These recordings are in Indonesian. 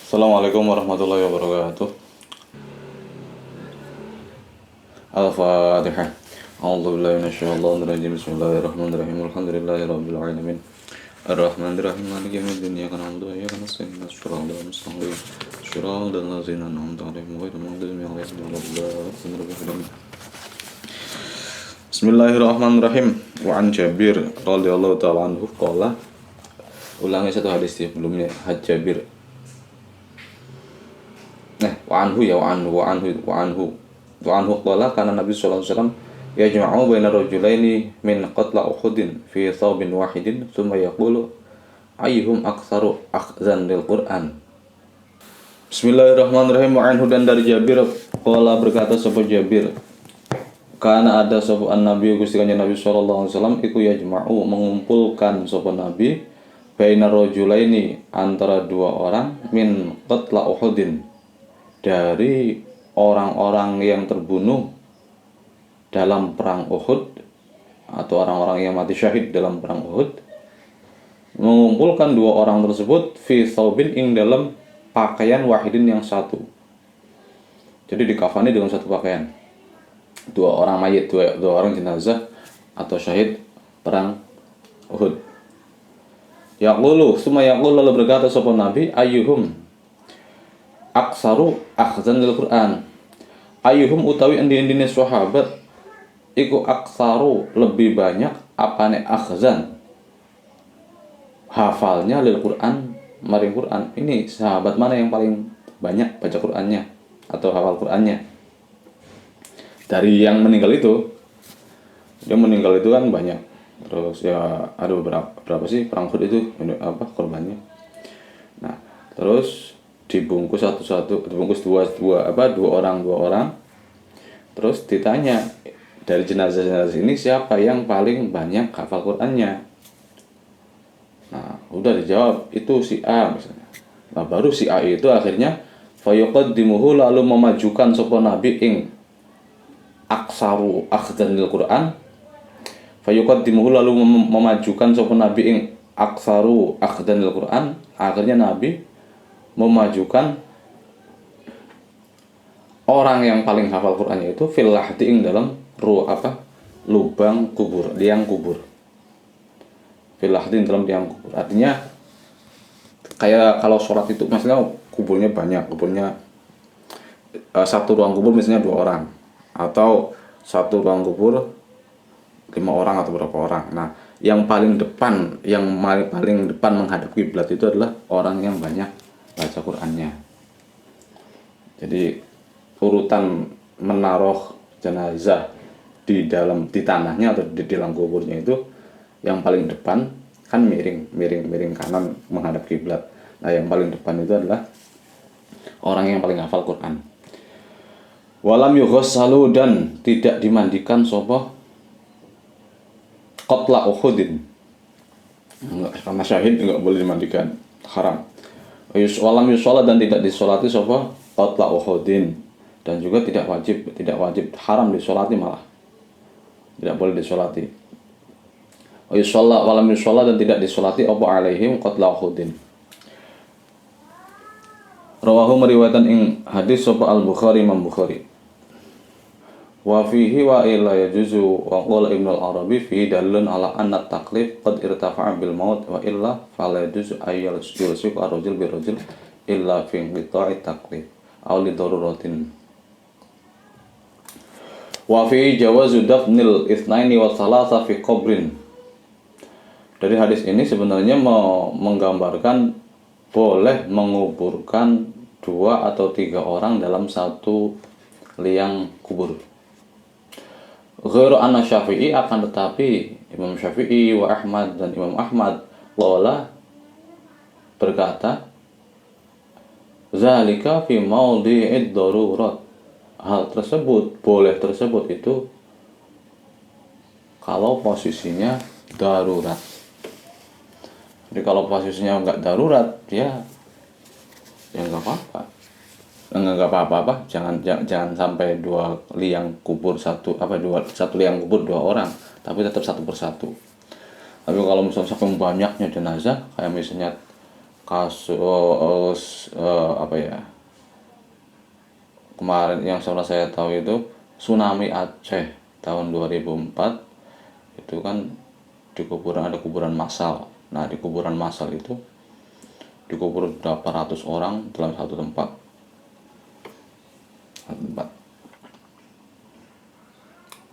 Assalamualaikum warahmatullahi wabarakatuh. Al-Fatihah. A'udzu billahi minasyaitonir rajim. Bismillahirrahmanirrahim. Alhamdulillahirabbil alamin. Ar-Rahmanir-Rahim. Maliki yaumiddin. Iyyaka na'budu wa iyyaka nasta'in. Shiratal mustaqim. Shiratal ladzina an'amta 'alaihim ghairil maghdubi 'alaihim waladdallin. Bismillahirrahmanirrahim. Wa an Jabir radhiyallahu ta'ala anhu qala. Ulangi satu hadis sebelumnya. Jabir. Wa anhu qala kana Nabi sallallahu alaihi wasallam yajma'u baina rajulaini min qatla Uhudin fi thawbin wahidin thumma yaqulu ayyuhum aktsaru akhzan lil Qur'an. Bismillahirrahmanirrahim. Wa anhu, dan dari Jabir qala berkata sapa Jabir, kana ada sapa Nabi Gusti Kanjeng Nabi sallallahu alaihi wasallam iku yajma'u mengumpulkan sapa Nabi baina rajulaini antara dua orang min qatla Uhudin dari orang-orang yang terbunuh dalam perang Uhud atau orang-orang yang mati syahid dalam perang Uhud, mengumpulkan dua orang tersebut fi thawbin ing dalam pakaian wahidin yang satu. Jadi dikafani dengan satu pakaian. Dua orang mayit, dua orang jenazah atau syahid perang Uhud. Yaqulu, summa yaqulu, lalu berkata sapa Nabi, ayyuhum aksaru akhzan lil Qur'an. Ayyuhum utawi endi-endine sahabat iku aksaru lebih banyak apane akhzan hafalnya lil Qur'an maring Qur'an. Ini sahabat mana yang paling banyak baca Qur'annya atau hafal Qur'annya? Dari yang meninggal itu, dia meninggal itu kan banyak. Terus ya ada berapa sih perang Uhud itu korbannya. Nah, terus dibungkus satu-satu, dibungkus dua orang. Terus ditanya dari jenazah-jenazah ini siapa yang paling banyak hafal Qur'annya. Nah, udah dijawab itu si A misalnya. Nah, baru si A itu akhirnya fayuqaddimuhu, lalu memajukan sapa Nabi ing aksaru akhdanil Qur'an. Fayuqaddimuhu, lalu memajukan sapa Nabi ing aksaru akhdanil Qur'an. Akhirnya Nabi memajukan orang yang paling hafal Qur'annya itu fil lahdi ing dalam lubang kubur, liang kubur. Fil lahdi dalam liang kubur. Artinya kayak kalau sholat itu maksudnya kuburnya banyak, satu ruang kubur misalnya 2 orang, atau satu ruang kubur 5 orang atau berapa orang. Nah, yang paling depan menghadap kiblat itu adalah orang yang banyak baca Qur'annya. Jadi urutan menaruh jenazah di tanahnya atau di dalam kuburnya itu yang paling depan kan miring kanan menghadap kiblat. Nah, yang paling depan itu adalah orang yang paling hafal Qur'an. Walam yughassalu, dan tidak dimandikan sapa qatla Uhudin. Karena syahid enggak boleh dimandikan, haram. Walam yusolat, dan tidak disolati sapa qatla Uhudin, dan juga tidak wajib, haram disolati, malah tidak boleh disolati. Walam yusolat, dan tidak disolati apa alaihim qatla Uhudin. Rawahu, meriwayatan ing hadis sapa Al-Bukhari, Imam Bukhari. Wa fihi wa illa yajuzu wa qala Ibnu al-Arabi fihi dalilun ala anna taklif qad irtafa'a bil maut wa illa fala yajuzu ayyal yulsiq ar-rajul bir rajul illa fi qita'i taklif aw li daruratin. Wa fihi jawazu dafnil itsnaini wa thalatha fi qabrin. Dari hadis ini sebenarnya menggambarkan boleh menguburkan 2 atau 3 orang dalam satu liang kubur. Ghairu anna Syafi'i, akan tetapi Imam Syafi'i wa Ahmad, dan Imam Ahmad qala berkata zalika fi maudhi'id darurat. Hal tersebut, boleh tersebut itu kalau posisinya darurat. Jadi kalau posisinya enggak darurat, ya enggak apa-apa. Enggak apa-apa, jangan sampai 2 liang kubur satu liang kubur 2 orang, tapi tetap satu persatu. Tapi kalau misalnya saking banyaknya jenazah, kayak misalnya kasus apa ya, kemarin yang saya tahu itu tsunami Aceh tahun 2004 itu kan di kuburan ada kuburan massal. Nah di kuburan massal itu dikubur berapa ratus orang dalam satu tempat.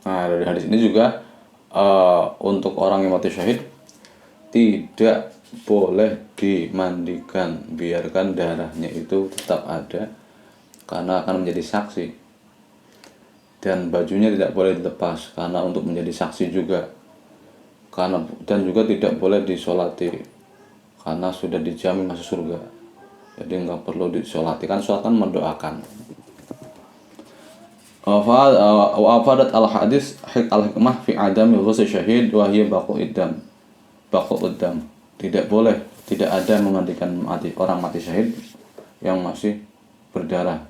Nah dari hadis ini juga untuk orang yang mati syahid tidak boleh dimandikan, biarkan darahnya itu tetap ada karena akan menjadi saksi, dan bajunya tidak boleh dilepas karena untuk menjadi saksi juga, karena dan juga tidak boleh disolati karena sudah dijamin masuk surga, jadi nggak perlu disolati, kan sholat kan mendoakan. Wafadat al hadis al hikmah fi adami ghusl syahid wa hiya baqu idam, tidak boleh, tidak ada memandikan orang mati syahid yang masih berdarah,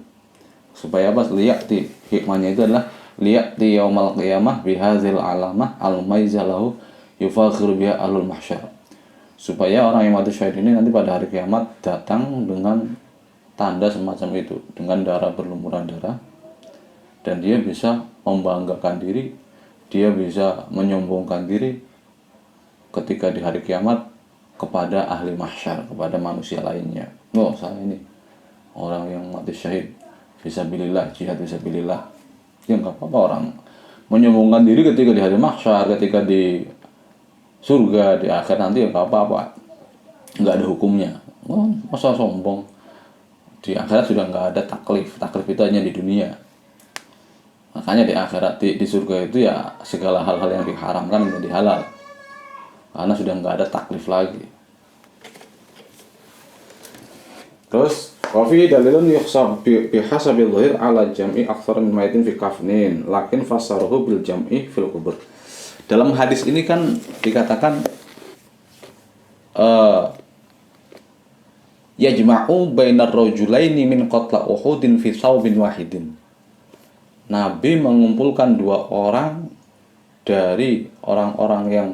supaya apa? Liyati, hikmahnya itu adalah liyati yaumal qiyamah bihazil alamah al maizalahu yufakhir biha alul mahsyar, supaya orang yang mati syahid ini nanti pada hari kiamat datang dengan tanda semacam itu, dengan darah, berlumuran darah, dan dia bisa membanggakan diri, dia bisa menyombongkan diri ketika di hari kiamat kepada ahli mahsyar, kepada manusia lainnya. Oh, saya ini orang yang mati syahid fisabilillah, jihad fisabilillah. Ya nggak apa-apa orang menyombongkan diri ketika di hari mahsyar, ketika di surga, di akhir nanti ya nggak apa-apa, nggak ada hukumnya. Oh, masa sombong? Di akhirat sudah nggak ada taklif, taklif itu hanya di dunia. Makanya di akhirat, di surga itu ya segala hal-hal yang diharamkan menjadi halal, karena sudah nggak ada taklif lagi. Terus wafi dalilun yukhsab bihasabil dhahir ala jam'i aktsar min maitin fi kafnin lakin fasaruhu bil jam'i fil kubur. Dalam hadis ini kan dikatakan yajma'u bainar rajulaini min qatla uhudin fi saubin wahidin. Nabi mengumpulkan dua orang dari orang-orang yang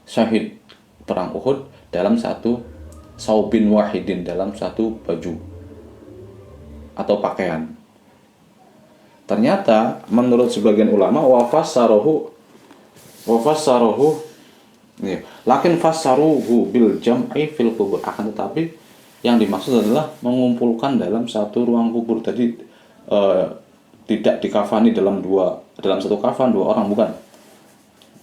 syahid perang Uhud dalam satu saubin wahidin, dalam satu baju atau pakaian. Ternyata menurut sebagian ulama wafassaruhu lakin fassaruhu bil jam'i fil kubur, akan tetapi yang dimaksud adalah mengumpulkan dalam satu ruang kubur. Tadi tidak dikafani dalam satu kafan dua orang, bukan.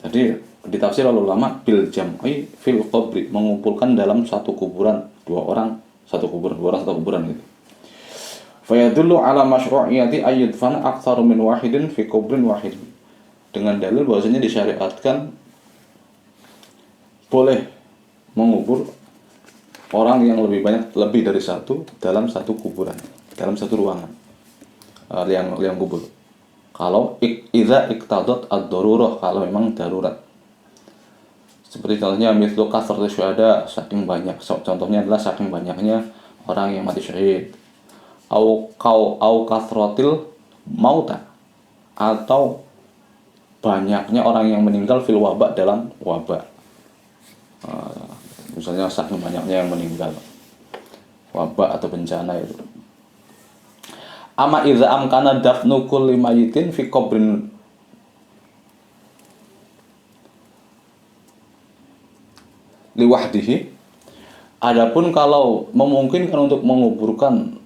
Jadi ditafsir oleh ulama bil jam'i fil qabri, mengumpulkan dalam satu kuburan dua orang satu kuburan gitu. Fayadullu ala masyru'iyati ayyudfana aktsaru min wahidin fi kubrin wahid, dengan dalil bahwasanya disyariatkan boleh mengubur orang yang lebih dari satu dalam satu kuburan, dalam satu ruangan liang kubur. Kalau idza iqtadat ad-darurah, kalau memang darurat. Seperti contohnya mithlu kasratus syuhada, saking banyak. Contohnya adalah saking banyaknya orang yang mati syahid. Au kasratil mauta, atau banyaknya orang yang meninggal fil wabah, dalam wabah. Misalnya saking banyaknya yang meninggal, wabah atau bencana itu. Ama idza amkana dafnu kulli mayitin fi qabrin liwahdihi, adapun kalau memungkinkan untuk menguburkan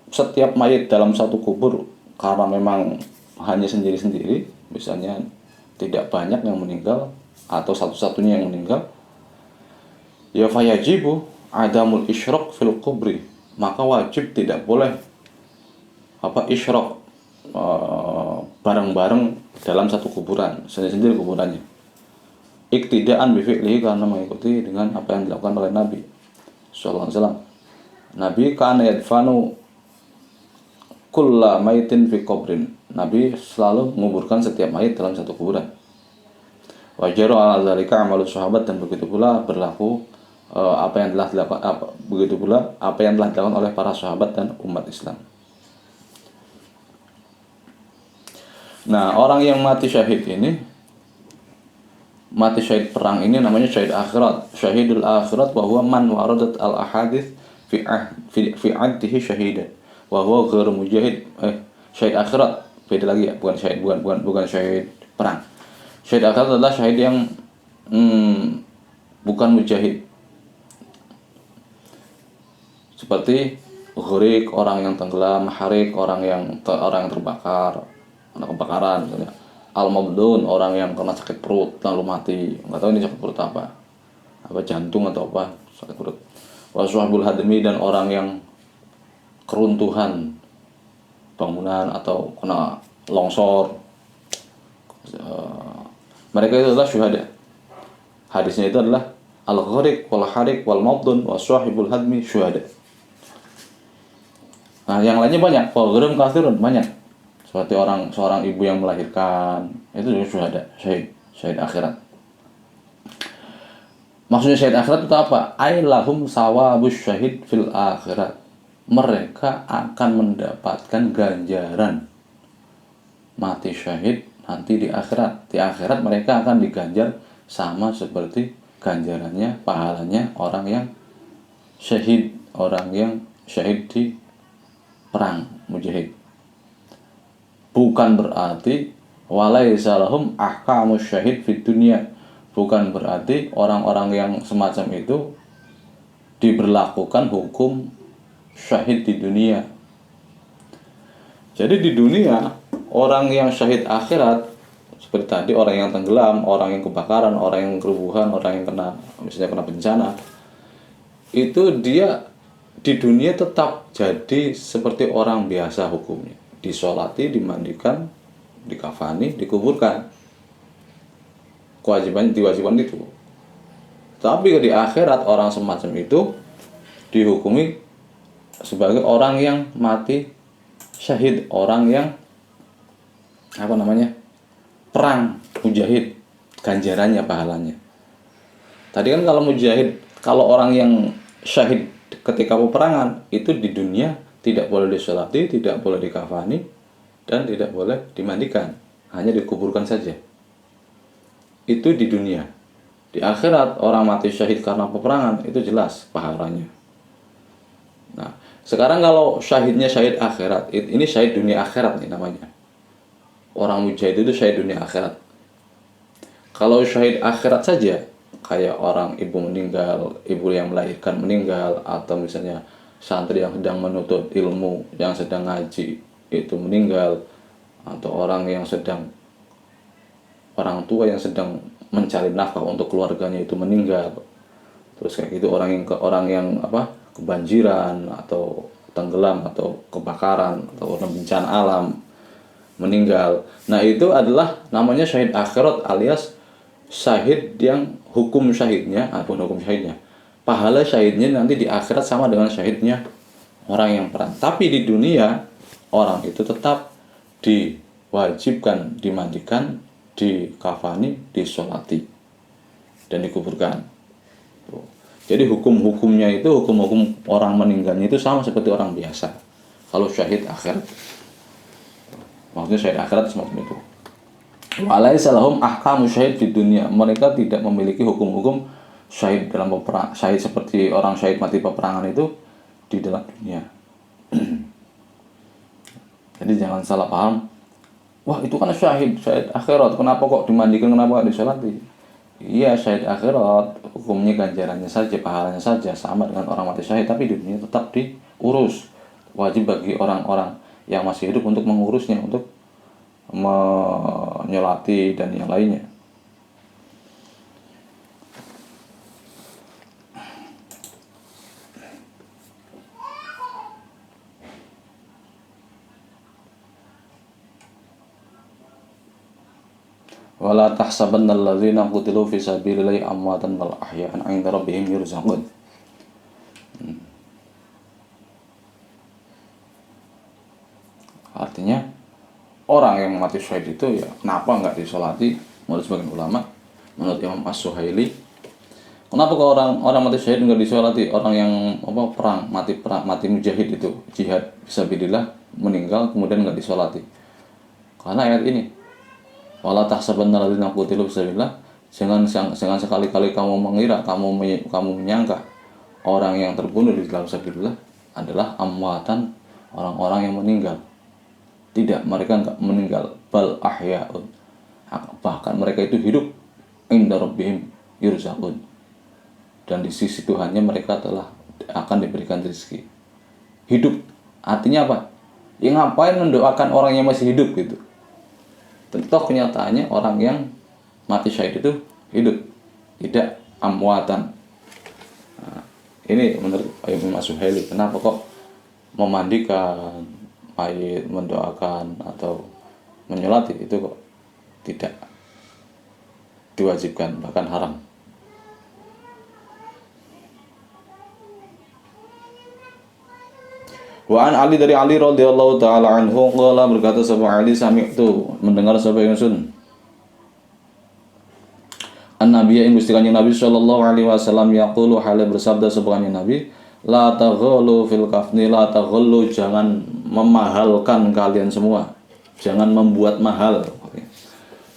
setiap mayit dalam satu kubur karena memang hanya sendiri-sendiri, misalnya tidak banyak yang meninggal atau satu-satunya yang meninggal, ya fayajibu adamul isyraq fil kubri, maka wajib tidak boleh isyraq bareng-bareng dalam satu kuburan, sendiri-sendiri kuburannya. Iktidaan bi fi'lihi, karena mengikuti dengan apa yang dilakukan oleh Nabi sallallahu alaihi wasallam. Nabi kana yadfanu kulla maitin fi qabrin, Nabi selalu menguburkan setiap mayit dalam satu kuburan. Wajaru ala dzalika amalus sahabat, dan begitu pula berlaku apa yang telah dilakukan oleh para sahabat dan umat Islam. Nah, orang yang mati syahid ini mati syahid perang ini namanya syahid akhirat. Syahidul akhirat wa huwa man waradat al ahadits fi addihi syahidan wa huwa ghairu mujahid. Syahid akhirat beda lagi ya, bukan syahid perang. Syahid akhirat adalah syahid yang bukan mujahid. Seperti ghurik, orang yang tenggelam, harik, orang yang terbakar, kena kebakaran misalnya. Al-mabdun, orang yang kena sakit perut lalu mati. Enggak tahu ini sakit perut apa jantung atau apa, sakit perut. Waswahbul hadmi, dan orang yang keruntuhan bangunan atau kena longsor. Mereka itu adalah syuhada. Hadisnya itu adalah al-gharik wal harik wal mabdun waswahibul hadmi syuhada. Nah, yang lainnya banyak, wal-gharim katsirun, banyak. Seperti seorang ibu yang melahirkan, itu juga syuhada, syahid akhirat. Maksudnya syahid akhirat itu apa? Ai lahum sawabus syahid fil akhirat. Mereka akan mendapatkan ganjaran mati syahid nanti di akhirat. Di akhirat mereka akan diganjar sama seperti ganjarannya, pahalanya orang yang syahid di perang mujahid. Bukan berarti walaisa lahum ahkamus syahid fid dunya. Bukan berarti orang-orang yang semacam itu diberlakukan hukum syahid di dunia. Jadi di dunia orang yang syahid akhirat seperti tadi, orang yang tenggelam, orang yang kebakaran, orang yang kerubuhan, orang yang kena bencana, itu dia di dunia tetap jadi seperti orang biasa hukumnya. Disolati, dimandikan, dikafani, dikuburkan. Kewajiban itu. Tapi di akhirat orang semacam itu dihukumi sebagai orang yang mati syahid, orang yang perang mujahid, ganjarannya, pahalanya. Tadi kan kalau mujahid, kalau orang yang syahid ketika peperangan itu di dunia tidak boleh disolati, tidak boleh dikafani, dan tidak boleh dimandikan, hanya dikuburkan saja. Itu di dunia. Di akhirat orang mati syahid karena peperangan itu jelas pahalanya. Nah, sekarang kalau syahidnya syahid akhirat, ini syahid dunia akhirat nih namanya. Orang mujahid itu syahid dunia akhirat. Kalau syahid akhirat saja, kayak orang ibu meninggal, ibu yang melahirkan meninggal, atau misalnya santri yang sedang menuntut ilmu, yang sedang ngaji itu meninggal, atau orang tua yang sedang mencari nafkah untuk keluarganya itu meninggal. Terus kayak gitu orang yang kebanjiran atau tenggelam atau kebakaran atau bencana alam meninggal. Nah, itu adalah namanya syahid akhirat, alias syahid yang hukum syahidnya, pahala syahidnya nanti di akhirat sama dengan syahidnya orang yang perang. Tapi di dunia orang itu tetap diwajibkan dimandikan, dikafani, disolati, dan dikuburkan. Jadi hukum-hukumnya itu, hukum-hukum orang meninggalnya itu sama seperti orang biasa. Kalau syahid akhirat, maksudnya syahid akhirat semacam itu. Walaisa lahum ahkamu syahid di dunia. Mereka tidak memiliki hukum-hukum syahid dalam peperangan, syahid seperti orang syahid mati peperangan itu di dalam dunia. Jadi jangan salah paham. Wah, itu kan syahid akhirat, kenapa kok dimandikan, kenapa kok disolati? Iya, syahid akhirat hukumnya ganjarannya saja, pahalanya saja sama dengan orang mati syahid, tapi di dunia tetap diurus. Wajib bagi orang-orang yang masih hidup untuk mengurusnya, untuk menyolati dan yang lainnya. Wala tahsabanna alladzina qutilu fi sabilillahi amwatan bal ahya'un 'inda rabbihim yurzaqun. Artinya orang yang mati syahid itu ya kenapa enggak disolati? Menurut sebagian ulama, menurut Imam As-Suhaili, kenapa kok orang mati syahid enggak disolati? Orang yang perang mati mujahid itu, jihad fisabilillah, meninggal kemudian enggak disolati. Karena ayat ini, wala tahsabanna alladzina qutilu fisabilillah, Jangan sekali-kali kamu mengira, kamu menyangka orang yang terbunuh di dalam sabilillah adalah amwatan, orang-orang yang meninggal. Tidak, mereka enggak meninggal, bal ahyaun. Bahkan mereka itu hidup, inda rabbihim yurzaqun. Dan di sisi Tuhannya mereka telah akan diberikan rezeki. Hidup artinya apa? Ya ngapain mendoakan orang yang masih hidup gitu. Tentu kenyataannya orang yang mati syahid itu hidup, tidak amwatan. Nah, ini menurut Imam As-Suhaili, kenapa kok memandikan mayit, mendoakan atau menyolati itu kok tidak diwajibkan, bahkan haram. Wa an Ali, dari Ali radhiyallahu taala anhu, qala, berkata sahabat Ali, sami'tu, mendengar sahabat Yusun, an-nabiy yang Gusti Kanjeng Nabi sallallahu alaihi wasallam yaqulu, hale bersabda sahabat Nabi, la taghlu fil kafni, la taghlu, jangan memahalkan kalian semua, jangan membuat mahal.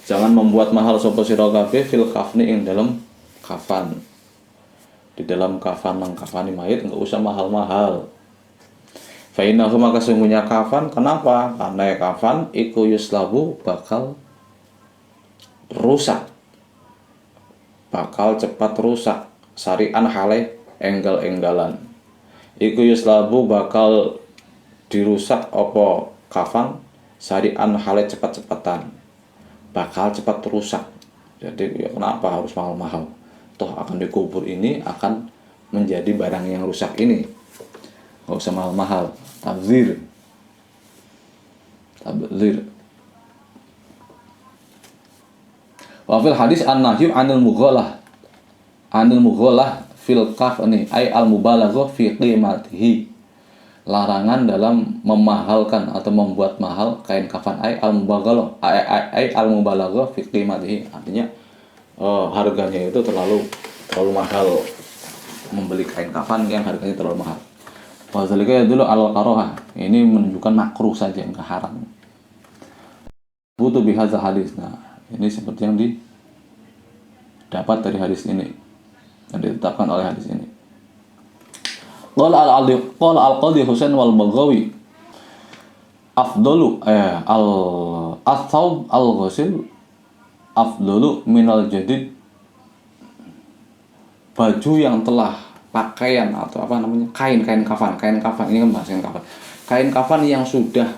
Jangan membuat mahal sapa sira kabeh fil kafni, ing dalam kafan. Di dalam kafan nang kafani mayit enggak usah mahal-mahal. Fa innahu, maka sesungguhnya kafan, kenapa? Karena kafan iku yuslabu, bakal rusak, bakal cepat rusak, sari'an hale enggal-enggalan. Iku yuslabu, bakal dirusak apa kafan, sari'an hale cepat-cepatan, bakal cepat rusak. Jadi ya kenapa harus mahal-mahal? Toh akan dikubur ini akan menjadi barang yang rusak ini. Nggak usah mahal-mahal. Tabzir. Wa fil hadis an-nahyu 'anil mughalah fil kafani ay al-mubalaghah fi qimatihi. Larangan dalam memahalkan atau membuat mahal kain kafan, ay al-mubalaghah fi qimatihi. Artinya harganya itu terlalu mahal, membeli kain kafan yang harganya terlalu mahal. Wazalika dulu al-karoha, ini menunjukkan makruh saja, enggak haram. Butuh bihadzal hadis. Nah, ini seperti yang didapat dari hadis ini, yang ditetapkan oleh hadis ini. Qala al-Qadhi Husain wal Baghawi, afdalu al-thawb al-ghasil afdalu minal jadid. Baju yang telah pakaian atau kain kafan ini kan bahasa kain kafan yang sudah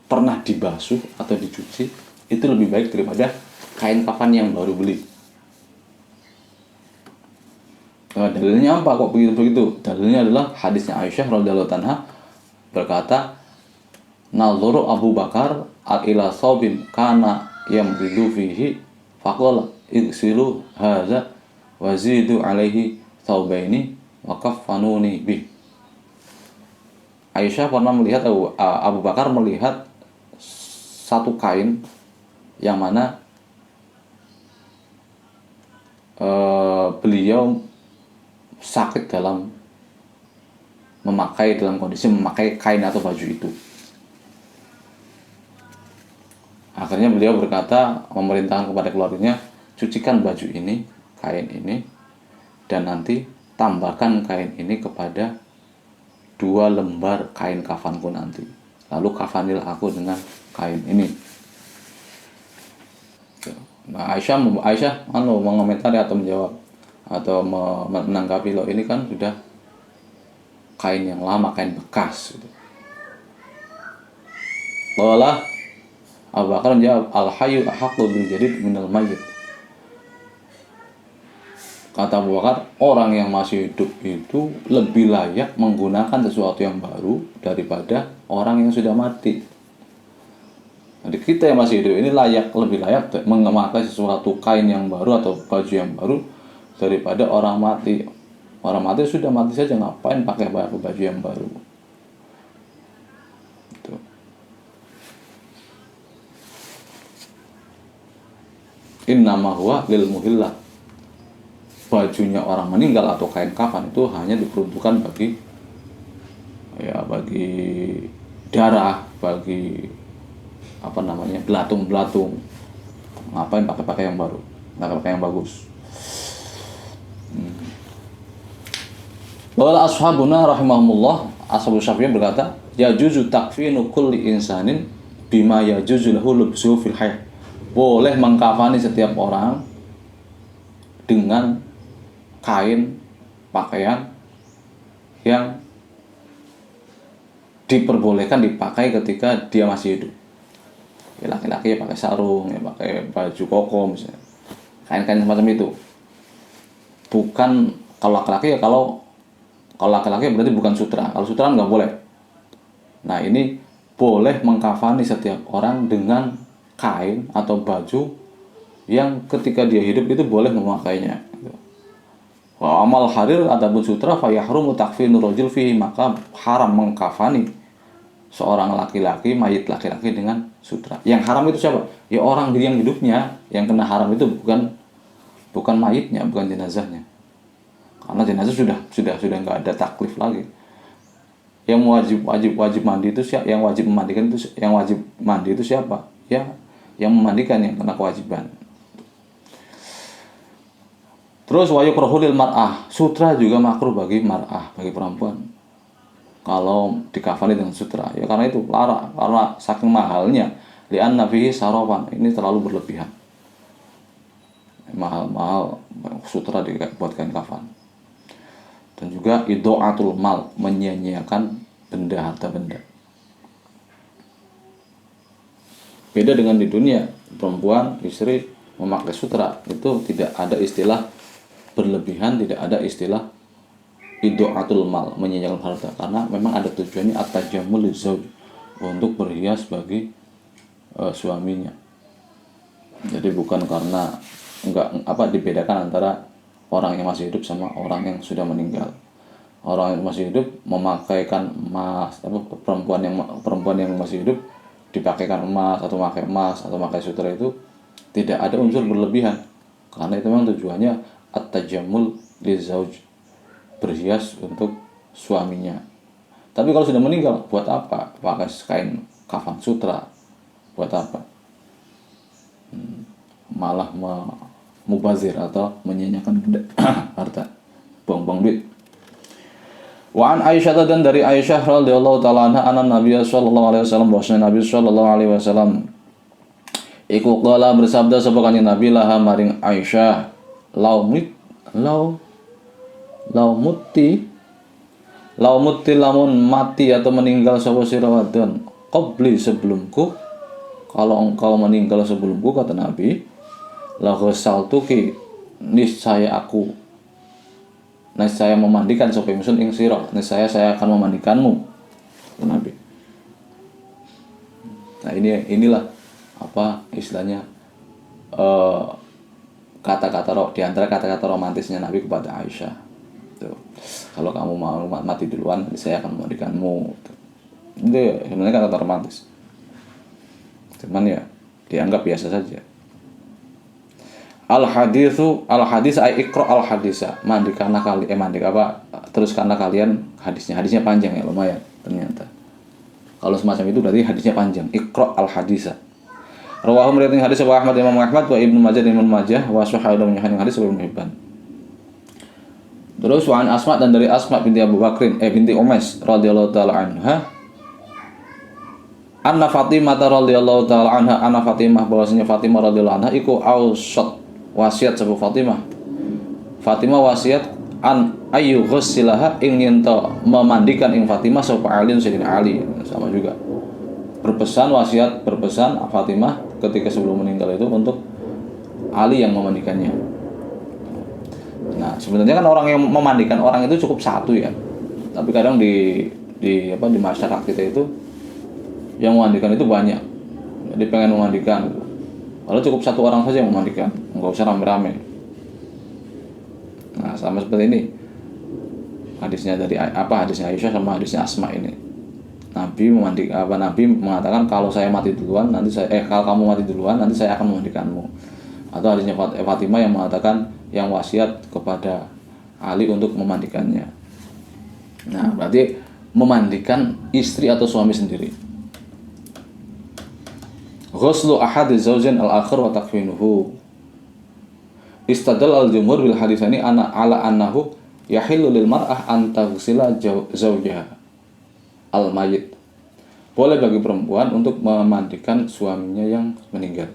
pernah dibasuh atau dicuci itu lebih baik daripada kain kafan yang baru beli. Dalilnya apa kok begitu? Dalilnya adalah hadisnya Aisyah radhiyallahu anha berkata, nazuru Abu Bakar ila saubin kana yamridu fihi faqala igsilu hadza wazidu alaihi thawbaini wa kaffanuni bih. Aisyah pernah melihat Abu Bakar melihat satu kain yang mana beliau sakit dalam kondisi memakai kain atau baju itu. Akhirnya beliau berkata, memerintahkan kepada keluarganya, cucikan baju ini, kain ini, dan nanti tambahkan kain ini kepada 2 lembar kain kafanku nanti. Lalu kafanil aku dengan kain ini. Nah, Aisyah mengomentari atau menjawab atau menanggapi, loh ini kan sudah kain yang lama, kain bekas gitu. Qala Abu Bakar menjawab, al-hayyu ahaqqu bil jadid minal mayyit. Kata Abu Bakar, orang yang masih hidup itu lebih layak menggunakan sesuatu yang baru daripada orang yang sudah mati. Jadi kita yang masih hidup ini lebih layak memakai sesuatu kain yang baru atau baju yang baru daripada orang mati. Orang mati sudah mati saja, ngapain pakai baju yang baru? Gitu. Innama huwa lil muhillah. Bajunya orang meninggal atau kain kafan itu hanya diperuntukkan bagi darah, bagi belatung-belatung. Ngapain pakai yang baru? laki-laki yang bagus. Wala ashabuna rahimahumullah, ashabus Syafi'i berkata, yajuzu takfinu kulli insanin bima yajuzu lahu lubsuhu fil hayy. Boleh mengkafani setiap orang dengan kain, pakaian yang diperbolehkan dipakai ketika dia masih hidup. Ya, laki-laki ya pakai sarung, ya pakai baju koko misalnya. Kain-kain semacam itu. Bukan kalau laki-laki ya kalau laki-laki berarti bukan sutra. Kalau sutra nggak boleh. Nah, ini boleh mengkafani setiap orang dengan kain atau baju yang ketika dia hidup itu boleh memakainya. Wa amal harir adapun sutra fa yahrumu takfinu rajul fihi, maka haram mengkafani seorang laki-laki, mayit laki-laki dengan sutra. Yang haram itu siapa? Ya orang yang hidupnya. Yang kena haram itu bukan mayitnya, bukan jenazahnya. Karena jenazah sudah nggak ada taklif lagi. Yang wajib mandi itu siapa? Yang wajib mandi itu siapa? Ya, yang memandikan, yang kena kewajiban. Terus wa yukrahu lil mar'ah, sutra juga makruh bagi mar'ah, bagi perempuan. Kalau dikafani dengan sutra, ya karena itu larang, karena saking mahalnya. Li'anna fihi sarawan, ini terlalu berlebihan. Mahal sutra dibuat kain kafan. Dan juga idha'atul mal, menyia-nyiakan benda, harta benda. Beda dengan di dunia, perempuan, istri memakai sutra, itu tidak ada istilah berlebihan, tidak ada istilah idha'atul mal, menyia-nyiakan harta, karena memang ada tujuannya at-tajammul lizauj, untuk berhias bagi suaminya. Jadi bukan karena dibedakan antara orang yang masih hidup sama orang yang sudah meninggal. Orang yang masih hidup memakaikan emas, perempuan yang masih hidup dipakaikan emas atau pakai sutra, itu tidak ada unsur berlebihan, karena itu memang tujuannya at-tajammul lizauj, berhias untuk suaminya. Tapi kalau sudah meninggal, buat apa pakai kain kafan sutra? Buat apa? Malah mubazir atau menyia-nyiakan harta, buang-buang duit. Wa an Aisyah, dan dari Aisyah radhiyallahu taala anha, anna Nabi sallallahu alaihi wasallam, bahwasanya Nabi sallallahu alaihi wasallam iku qala, bersabda sapa kanjeng Nabi laha maring Aisyah, laumuti lamun mati atau meninggal sapa sira wadon qabli, sebelumku, kalau engkau meninggal sebelumku, kata Nabi, la ghasaltuki, niscaya memandikan sapa ingsun ing sira, niscaya saya akan memandikanmu, kata Nabi. Nah, inilah apa istilahnya, kata-kata di antara kata-kata romantisnya Nabi kepada Aisyah. Tuh. Kalau kamu mau mati duluan, saya akan memandikanmu. Itu sebenarnya kata-kata romantis. Cuman ya dianggap biasa saja. Al hadis ay iqra al hadisa, teruskanlah kalian hadisnya panjang ya, lumayan ternyata. Kalau semacam itu berarti hadisnya panjang. Iqra al hadisa. Rawahu meriwayatkan hadis Abu Ahmad, Imam Ahmad, wa Ibnu Majah dan Ibnu Majah, wa Suhail menyahihkan hadis Ibnu Hibban. Terus wa an Asma, dan dari Asma binti Abu Bakrin binti Umais radhiyallahu taala anha, anna Fatimah radhiyallahu taala anha, anna Fatimah, bahwasanya Fatimah radhiyallahu anha iku ausat, wasiat sapa Fatimah wasiat an ayu ghusilaha, ingin memandikan ing Fatimah sapa Ali, Sayyidina Ali. Sama juga berpesan Fatimah ketika sebelum meninggal itu untuk Ali yang memandikannya. Nah, sebenarnya kan orang yang memandikan orang itu cukup satu ya. Tapi kadang di masyarakat kita itu yang memandikan itu banyak. Jadi pengen memandikan, kalau cukup satu orang saja yang memandikan, nggak usah rame-rame. Nah, sama seperti ini hadisnya Aisyah sama hadisnya Asma ini. Nabi mengatakan, kalau saya mati duluan nanti kalau kamu mati duluan nanti saya akan memandikanmu. Atau hadisnya Fatimah yang mengatakan, yang wasiat kepada Ali untuk memandikannya. Nah, berarti memandikan istri atau suami sendiri. Ghuslu ahadi zawjain al-akhir wa takfinuhu. Istadal al-jumhur bil haditsani ana ala annahu yahillu lil mar'ah an taghsila zawjaha al-mayyit. Boleh bagi perempuan untuk memandikan suaminya yang meninggal.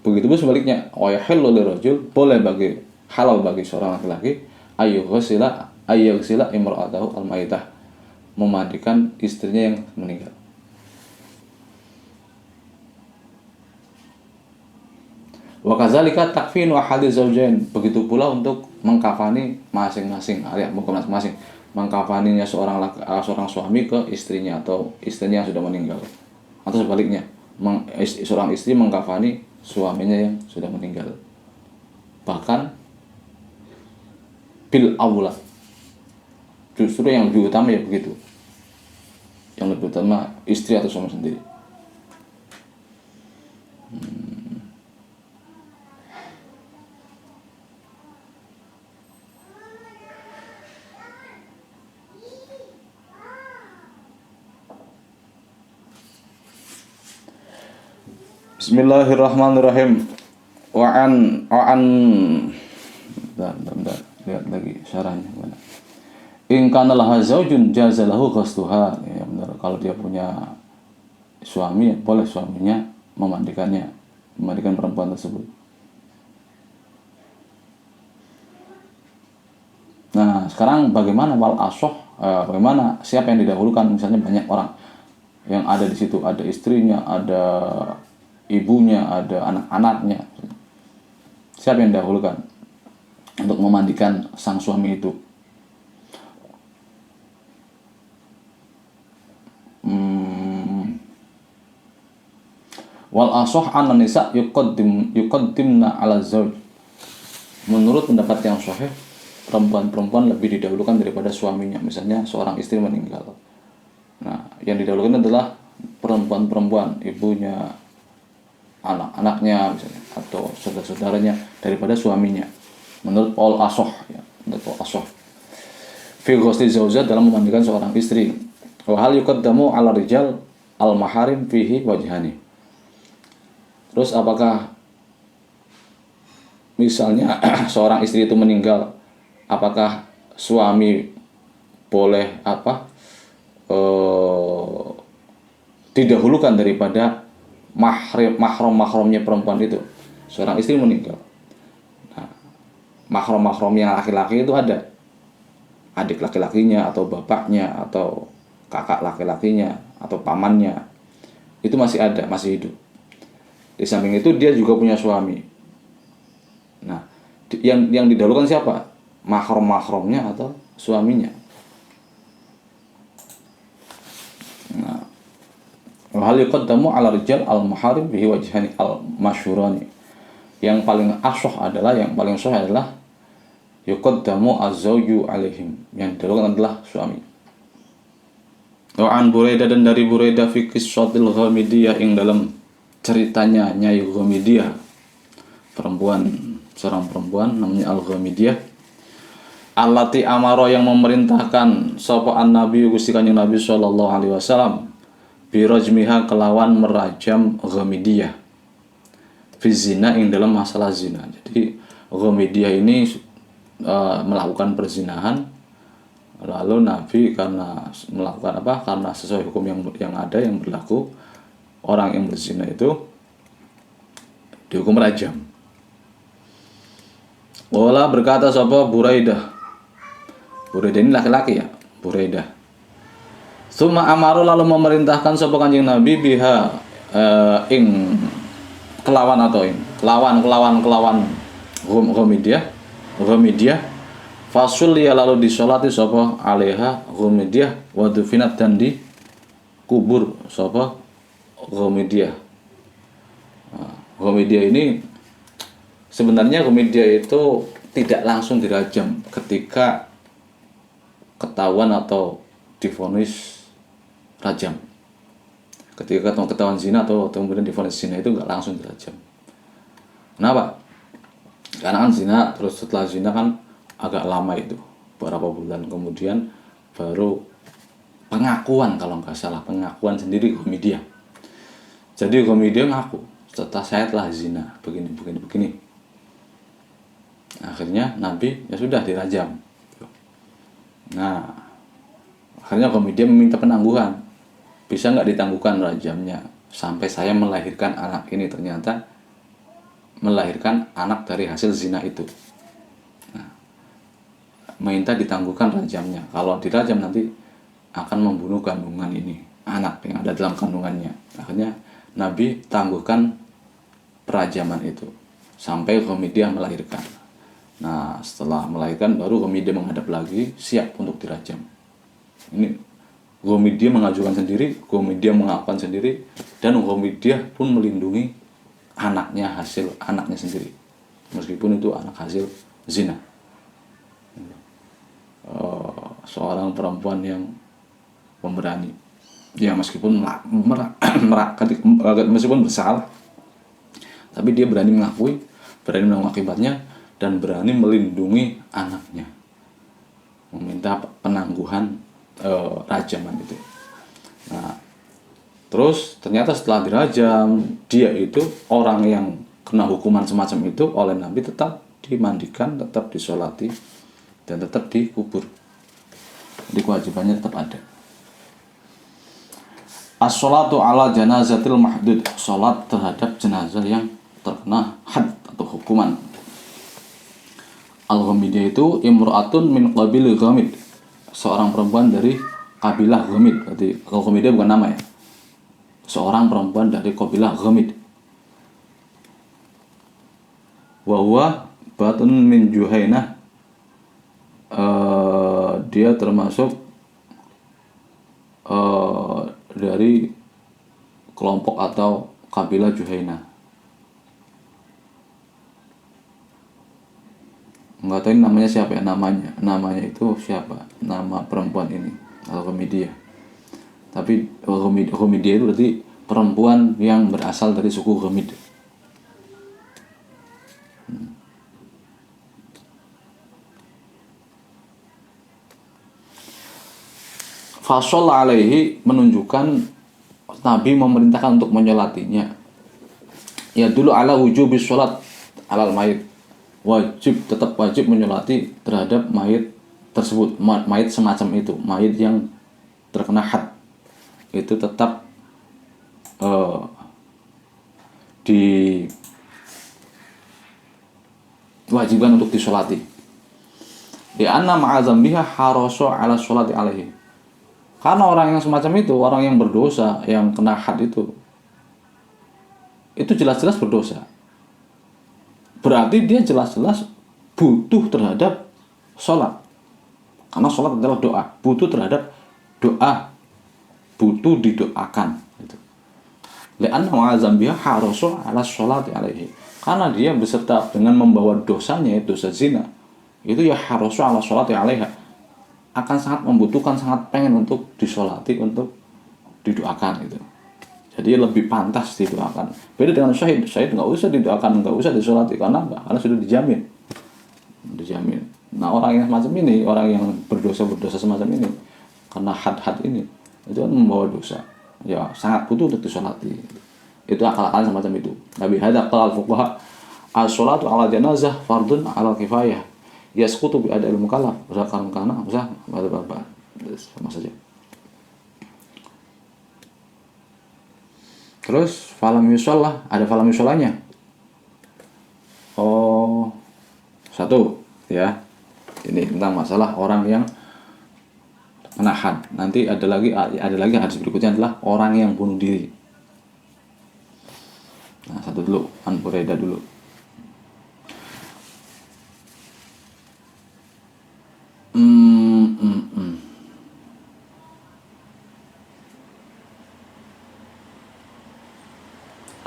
Begitu pun sebaliknya, wa yahillu lirajul, boleh bagi halal bagi seorang laki-laki ayyughsila imra'atahu al-mayyitah, memandikan istrinya yang meninggal. Wa kadzalika takfin wa hadis zaujain, begitu pula untuk mengkafani masing-masing, bukan masing-masing, mengkafaninya seorang suami ke istrinya atau istrinya yang sudah meninggal. Atau sebaliknya, seorang istri mengkafani suaminya yang sudah meninggal. Bahkan bil aula, justru yang lebih utama ya begitu. Yang lebih utama istri atau suami sendiri. Bismillahirrahmanirrahim. Bentar, lihat lagi syarahnya mana. In kana laha zaujun jaza lahu ghusluha. Ya benar, kalau dia punya suami, boleh suaminya memandikan perempuan tersebut. Nah, sekarang bagaimana wal asoh? Bagaimana siapa yang didahulukan? Misalnya banyak orang yang ada di situ, ada istrinya, ada ibunya, ada anak-anaknya. Siapa yang didahulukan untuk memandikan sang suami itu? Wal asoh an nisa yuqaddimna ala zauj. Menurut pendapat yang sahih, perempuan lebih didahulukan daripada suaminya. Misalnya seorang istri meninggal, nah yang didahulukan adalah perempuan, ibunya, anak-anaknya misalnya, atau saudara-saudaranya daripada suaminya. Menurut Paul Asoh, ya, menurut Paul Asoh, fi ghusli zaujah, dalam memandikan seorang istri. Wa hal yuqaddamu ala rijal al maharim fihi wajhani. Terus apakah misalnya seorang istri itu meninggal, apakah suami boleh didahulukan daripada mahram-mahramnya perempuan itu? Seorang istri meninggal, nah, mahram-mahramnya laki-laki itu ada adik laki-lakinya, atau bapaknya, atau kakak laki-lakinya, atau pamannya, itu masih ada, masih hidup. Di samping itu dia juga punya suami. Nah, yang didahulukan siapa? Mahram-mahramnya atau suaminya? Nah, hal yuqaddamu ala rijal al maharim bihi wajhani al masyhurani. Yang paling asyah adalah, yang paling sahih adalah yuqaddamu az-zawju alaihim, yang didahulukan adalah suami. Wa an Buraidah, dan dari Buraidah fi qissatil Ghamidiyah, yang dalam ceritanya Nyai Ghamidiyah, seorang perempuan namanya Al-Ghamidiyah, allati amara, yang memerintahkan sapa an-nabi Gusti Kanjeng Nabi sallallahu alaihi wasallam bi rajmiha, kelawan merajam Ghamidiyah, fi zina, yang dalam masalah zina. Jadi Ghamidiyah ini melakukan perzinahan, lalu Nabi karena melakukan karena sesuai hukum yang ada, yang berlaku, orang yang berzina itu dihukum rajam. Wala, berkata sapa Buraidah ini laki-laki ya, Buraidah. Summa amaru, lalu memerintahkan sapa Kanjeng Nabi biha ing kelawan Ghamidiyah, fasul ya, lalu disolati sapa alaiha Ghamidiyah, wa dufinat, dan dikubur sapa Ghamidiyah. Ghamidiyah ini sebenarnya itu tidak langsung dirajam ketika ketahuan atau divonis rajam. Ketika ketahuan zina atau kemudian divonis zina, itu nggak langsung dirajam. Kenapa? Karena kan zina, terus setelah zina kan agak lama, itu beberapa bulan kemudian baru pengakuan, kalau nggak salah pengakuan sendiri Ghamidiyah. Jadi Ghamidiyah ngaku, setelah saya telah zina begini. Akhirnya Nabi ya sudah dirajam. Nah, akhirnya kemudian meminta penangguhan. Bisa nggak ditangguhkan rajamnya sampai saya melahirkan anak ini, ternyata melahirkan anak dari hasil zina itu. Nah, minta ditangguhkan rajamnya. Kalau dirajam nanti akan membunuh kandungan ini, anak yang ada dalam kandungannya. Akhirnya Nabi tangguhkan perajaman itu sampai kemudian melahirkan. Nah, setelah melahirkan baru kemudian menghadap lagi siap untuk dirajam. Ini Gomidia mengajukan sendiri, Gomidia mengakukan sendiri, dan Gomidia pun melindungi hasil anaknya sendiri, meskipun itu anak hasil zina. Seorang perempuan yang pemberani, ya meskipun meskipun bersalah, tapi dia berani mengakui, berani menanggung akibatnya, dan berani melindungi anaknya, meminta penangguhan rajaman itu. Nah, terus ternyata setelah dirajam, dia itu orang yang kena hukuman semacam itu oleh Nabi tetap dimandikan, tetap disolati, dan tetap dikubur. Jadi kewajibannya tetap ada. As-sholatu ala janazatil mahdud, sholat terhadap jenazah yang terkena had atau hukuman. Al-Ghamidiyah itu imru'atun min qabil Ghamid, seorang perempuan dari kabilah Ghamid. Berarti Al-Ghamidiyah bukan nama ya, seorang perempuan dari kabilah Ghamid. Wa huwa batun min Juhainah, dia termasuk dari kelompok atau kabilah Juhainah. Nggak tahu ini namanya siapa ya, namanya itu siapa, nama perempuan ini Al-Ghamidiyah. Tapi Al-Ghamidiyah itu berarti perempuan yang berasal dari suku Ghamid. Fasol alaihi, menunjukkan Nabi memerintahkan untuk menyolatinya. Ya dulu ala wujubis sholat alal mayit, tetap wajib menyolati terhadap mayit tersebut, mayit semacam itu, mayit yang terkena had itu tetap diwajibkan untuk disolati. Di anna ma'azambiha haraso ala sholati alaihi, karena orang yang semacam itu, orang yang berdosa, yang kena had itu jelas-jelas berdosa. Berarti dia jelas-jelas butuh terhadap sholat. Karena sholat adalah doa, butuh terhadap doa, butuh didoakan. Li'anna ma'azambiha haraso ala sholati alaihi, karena dia beserta dengan membawa dosanya, dosa zina, itu ya haraso ala sholati alaiha, akan sangat membutuhkan, sangat pengen untuk disolati, untuk didoakan gitu. Jadi lebih pantas didoakan. Beda dengan syahid nggak usah didoakan, nggak usah disolati, karena sudah dijamin. Nah, orang yang semacam ini, orang yang berdosa semacam ini, karena had ini, itu kan membawa dosa, ya sangat butuh untuk disolati. Itu akal-akalan semacam itu. Nabi hadza qala al-fuqaha as-sholatu ala janazah fardun ala kifayah yasqutu bi adil mukallaf, usahakan kana usah ada apa sama saja. Terus falam yusallah, ada falam yusolanya. Satu ya, ini tentang masalah orang yang menahan. Nanti ada lagi hadis berikutnya adalah orang yang bunuh diri. Nah, satu dulu, An Buraidah dulu.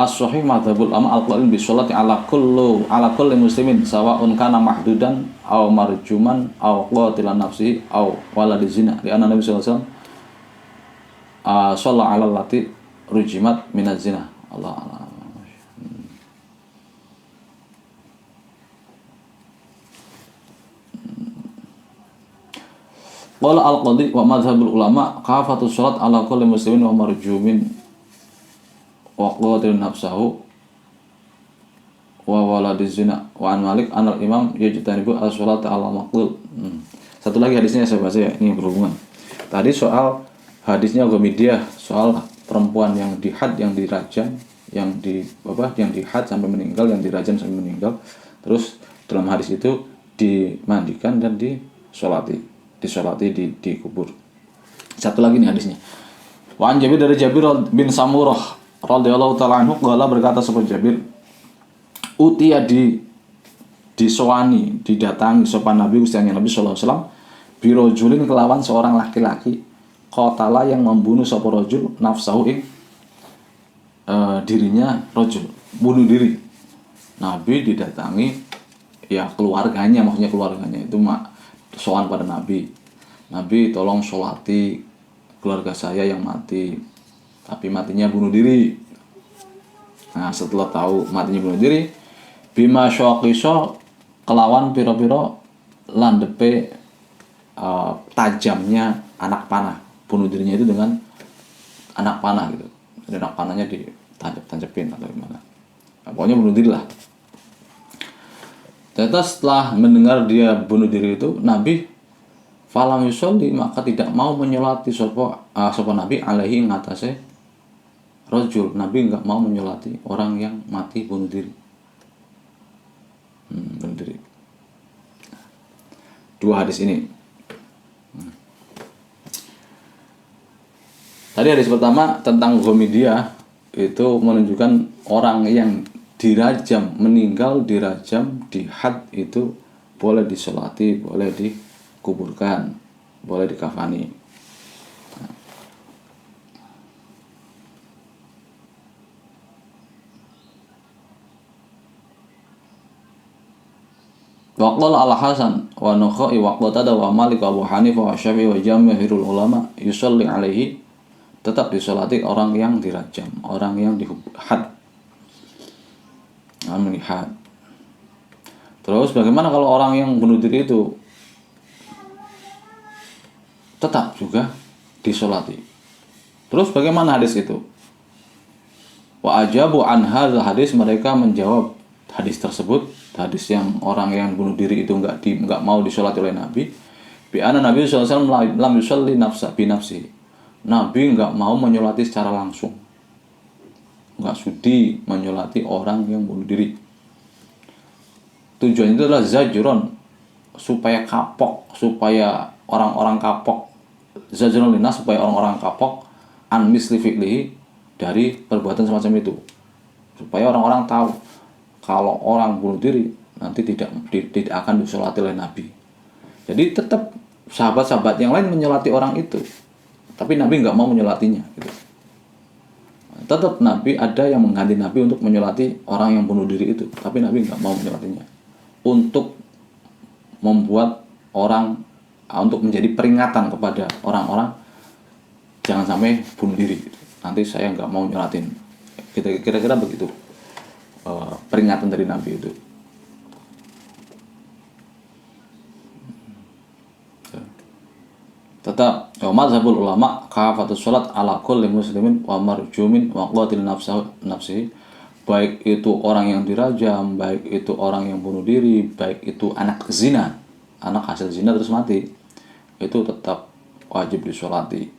As-sahih madzhabul ulama al-qail bi sholati ala kulli muslimin sawa'un kana mahdudan aw marjuman aw qatilan nafsihi aw walad zina. Li anna Nabi sallallahu alaihi wasallam shalla 'ala allati rujimat minaz zina. Allah Allah. Qala al-qadi wa madzhabul ulama kafatus sholat ala kulli muslimin wa marjumin wa qatil nafsahu wa waladiz zina wa an Malik anal imam yajtanibu as-salata ala maqtul. Satu lagi hadisnya saya baca ya, ini berhubungan. Tadi soal hadisnya Ghomidiyah, soal perempuan yang dihad, yang dirajam, yang dihad sampai meninggal, yang dirajam sampai meninggal. Terus dalam hadis itu dimandikan dan disolati dikubur. Satu lagi nih hadisnya. Wa an Jabir dari Jabir bin Samurah radhiyallahu ta'ala anhu qala berkata sahabat Jabir, utia disowani, didatangi sopan Nabi usianya Nabi sallallahu alaihi wasallam birojulin kelawan seorang laki-laki qatala yang membunuh sapa rajul nafsahu ing dirinya rajul, bunuh diri. Nabi didatangi ya keluarganya, maksudnya keluarganya itu sowan pada Nabi. Nabi tolong sholati keluarga saya yang mati, tapi matinya bunuh diri. Nah, setelah tahu matinya bunuh diri, bima syaqisa kelawan piro-piro landepe tajamnya anak panah. Bunuh dirinya itu dengan anak panah gitu. Jadi anak panahnya ditancapin atau gimana. Nah, pokoknya bunuh diri lah. Ternyata setelah mendengar dia bunuh diri itu, Nabi falam yusolli, maka tidak mau menyolati sopo Nabi alaihi ngatasé rajul. Nabi enggak mau menyolati orang yang mati bunuh diri. Bunuh diri. Dua hadis ini. Tadi hadis pertama tentang Ghomidiyah itu menunjukkan orang yang dirajam, meninggal dirajam, dihad itu boleh disolati, boleh dikuburkan, boleh dikafani. Waqala al-Hasan wa Nukhai wa Qatada wa Malik wa Abu Hanifah wa Syafi'i wa jamaahirul ulama yusalli alaihi, tetap disolati orang yang dirajam, orang yang dihad, menihad. Terus bagaimana kalau orang yang bunuh diri itu tetap juga disolati? Terus bagaimana hadis itu? Wa ajabu an hadzal hadis, mereka menjawab hadis tersebut, hadis yang orang yang bunuh diri itu enggak mau disolati oleh Nabi. Bi anna Nabi sallallahu alaihi wasallam lam yusalli bi nafsihi. Nabi enggak mau menyolati secara langsung, enggak sudi menyolati orang yang bunuh diri. Tujuannya itu adalah zajron, supaya kapok, supaya orang-orang kapok, zajron linas, supaya orang-orang kapok an misli fi'lihi, dari perbuatan semacam itu, supaya orang-orang tahu kalau orang bunuh diri nanti tidak akan disolati oleh Nabi. Jadi tetap sahabat-sahabat yang lain menyolati orang itu, tapi Nabi nggak mau menyolatinya gitu. Tetap Nabi ada yang mengganti Nabi untuk menyolati orang yang bunuh diri itu, tapi Nabi nggak mau menyolatinya, untuk membuat orang, untuk menjadi peringatan kepada orang-orang jangan sampai bunuh diri gitu. Nanti saya nggak mau nyolatin, kira-kira begitu peringatan dari Nabi itu. Tetap mazhabul ulama kafatus salat ala kulli muslimin wa marjumin wa qatil nafsihi, baik itu orang yang dirajam, baik itu orang yang bunuh diri, baik itu anak zina, anak hasil zina terus mati, itu tetap wajib disolati,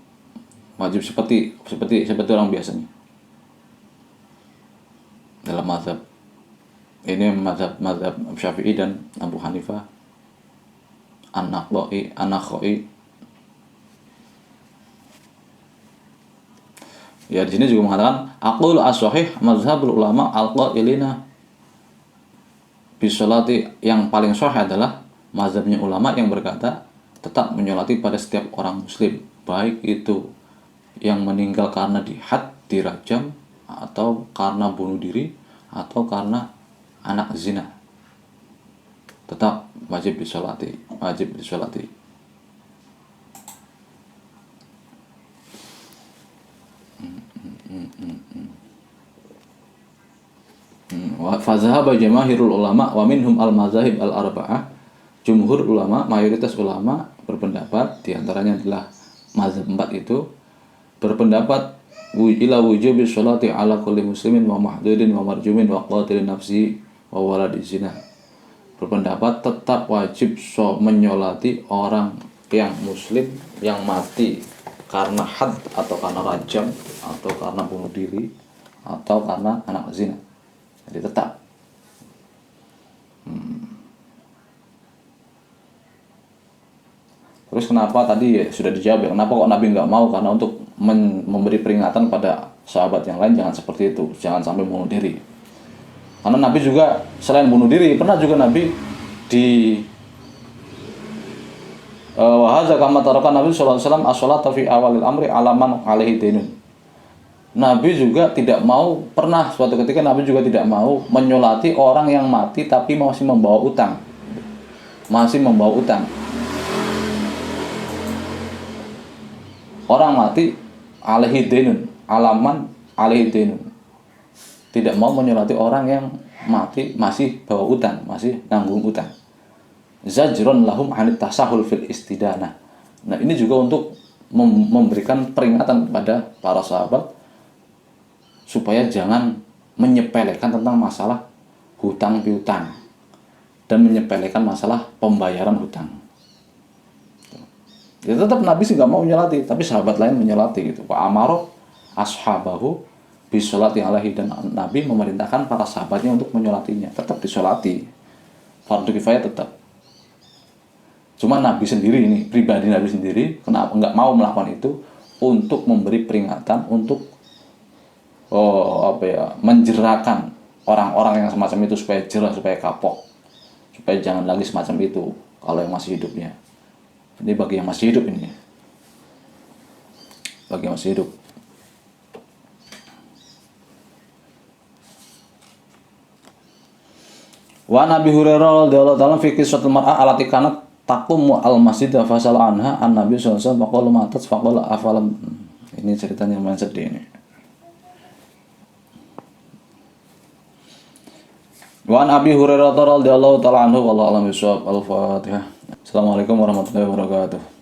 wajib seperti orang biasanya. Dalam mazhab ini, mazhab Syafi'i dan Abu Hanifah, An-Nakhai. Ya, di sini juga mengatakan aqul as-sahih mazhabul ulama al-qailina bisolati, yang paling sahih adalah mazhabnya ulama yang berkata tetap menyolati pada setiap orang muslim, baik itu yang meninggal karena dihad, dirajam, atau karena bunuh diri, atau karena anak zina, tetap wajib disolati. Fazahaba jamaahirul ulama wa minhum al-mazahib al-arba'ah. Jumhur ulama, mayoritas ulama berpendapat, diantaranya adalah mazhab 4 itu, berpendapat ila wujubi sholati ala kulli muslimin wa mahdudin wa marjumin wa qatilin nafsi wa waladi zina. Berpendapat tetap wajib menyolati orang yang muslim yang mati karena had atau karena rajam atau karena bunuh diri atau karena anak zina. Jadi tetap. Terus kenapa tadi ya, sudah dijawab ya, kenapa kok Nabi nggak mau? Karena untuk memberi peringatan pada sahabat yang lain jangan seperti itu, jangan sampai bunuh diri. Karena Nabi juga selain bunuh diri, pernah juga Nabi di wahaza kama tarakan Nabi sallallahu alaihi wasallam as-salata fi awalil amri alaman alaihi dainun. Nabi juga tidak mau, pernah suatu ketika Nabi juga tidak mau menyolati orang yang mati tapi masih membawa utang. Masih membawa utang. Orang mati alaihi dainun, alaman alaihi dainun. Tidak mau menyolati orang yang mati masih bawa utang, masih nanggung utang. Zajron lahum anit tasahul fil istidana. Nah, ini juga untuk memberikan peringatan kepada para sahabat supaya jangan menyepelekan tentang masalah hutang piutang dan menyepelekan masalah pembayaran hutang. Ya tetap Nabi sih nggak mau menyolati, tapi sahabat lain menyolati gitu. Wa amaro ashabahu bisolati alaihi, dan Nabi memerintahkan para sahabatnya untuk menyolatinya. Tetap disolati, fardu kifayah tetap. Cuma Nabi sendiri ini, pribadi Nabi sendiri, kenapa nggak mau melakukan itu? Untuk memberi peringatan, untuk menjerakan orang-orang yang semacam itu supaya jerah, supaya kapok, supaya jangan lagi semacam itu kalau yang masih hidupnya. Ini bagi yang masih hidup ini, bagi yang masih hidup. Wa Nabi Hurairah radhiyallahu ta'ala fi qissatil mar'ah allati kanat taqumu al-masjid fa sal anha an Nabi sallallahu alaihi wasallam faqala matat faqala afalam. Ini ceritanya lumayan sedih ini. Wa Nabi Hurairah radhiyallahu ta'ala anhu wallahu a'lam bishawab. Al-Fatihah. Assalamualaikum warahmatullahi wabarakatuh.